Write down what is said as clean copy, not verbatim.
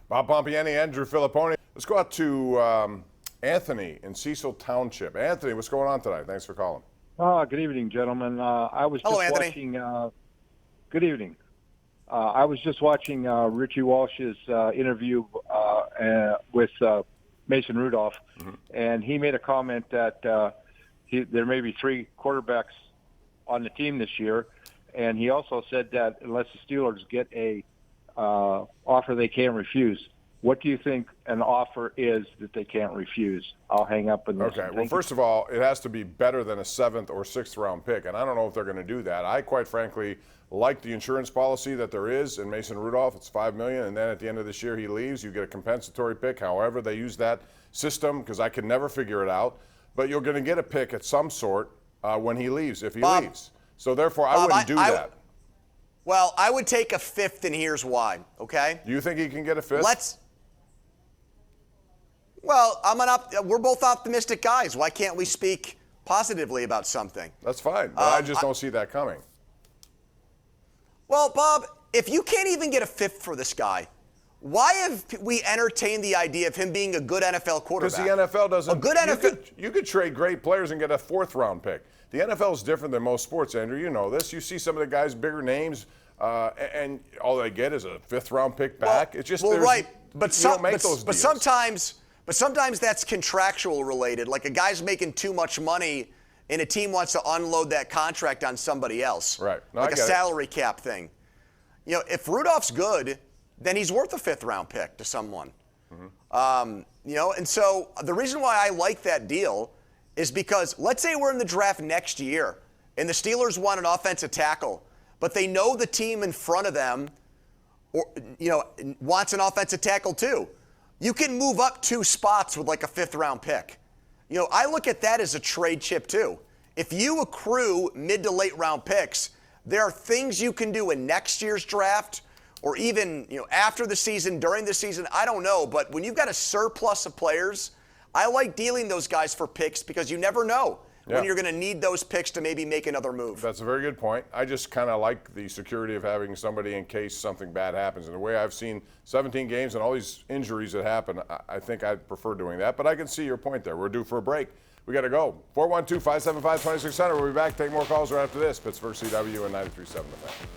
Bob Pompeani, Andrew Fillipponi. Let's go out to Anthony in Cecil Township. Anthony, what's going on tonight? Thanks for calling. Good evening, gentlemen. I was just Hello, Anthony. watching. Good evening. I was just watching Richie Walsh's interview with Mason Rudolph, and he made a comment that there may be 3 quarterbacks on the team this year, and he also said that unless the Steelers get a offer they can't refuse. What do you think an offer is that they can't refuse? I'll hang up and listen. Okay, well, first of all, it has to be better than a 7th or 6th round pick, and I don't know if they're going to do that. I, quite frankly, like the insurance policy that there is in Mason Rudolph. It's $5 million, and then at the end of this year he leaves. You get a compensatory pick, however they use that system, because I can never figure it out. But you're going to get a pick at some sort when he leaves, if he leaves. So therefore, I wouldn't do that. Well, I would take a 5th, and here's why, okay? Do you think he can get a 5th? Well, we're both optimistic guys. Why can't we speak positively about something? That's fine, but I just don't see that coming. Well, Bob, if you can't even get a 5th for this guy, why have we entertained the idea of him being a good NFL quarterback? Because the NFL doesn't. A good NFL. You could trade great players and get a 4th round pick. The NFL is different than most sports, Andrew. You know this. You see some of the guys, bigger names, and all they get is a 5th round pick back. It's just right, but But sometimes that's contractual related. Like a guy's making too much money, and a team wants to unload that contract on somebody else. Right. No, like a salary cap thing. You know, if Rudolph's good, then he's worth a 5th round pick to someone. You know, and so the reason why I like that deal is because let's say we're in the draft next year, and the Steelers want an offensive tackle, but they know the team in front of them, wants an offensive tackle too. You can move up 2 spots with like a 5th round pick. You know, I look at that as a trade chip too. If you accrue mid to late round picks, there are things you can do in next year's draft or even, after the season, during the season, I don't know. But when you've got a surplus of players, I like dealing those guys for picks because you never know when you're going to need those picks to maybe make another move. That's a very good point. I just kind of like the security of having somebody in case something bad happens. And the way I've seen 17 games and all these injuries that happen, I think I'd prefer doing that. But I can see your point there. We're due for a break. We got to go. 412-575-2600. We'll be back. Take more calls right after this. Pittsburgh CW and 93.7 The Fan.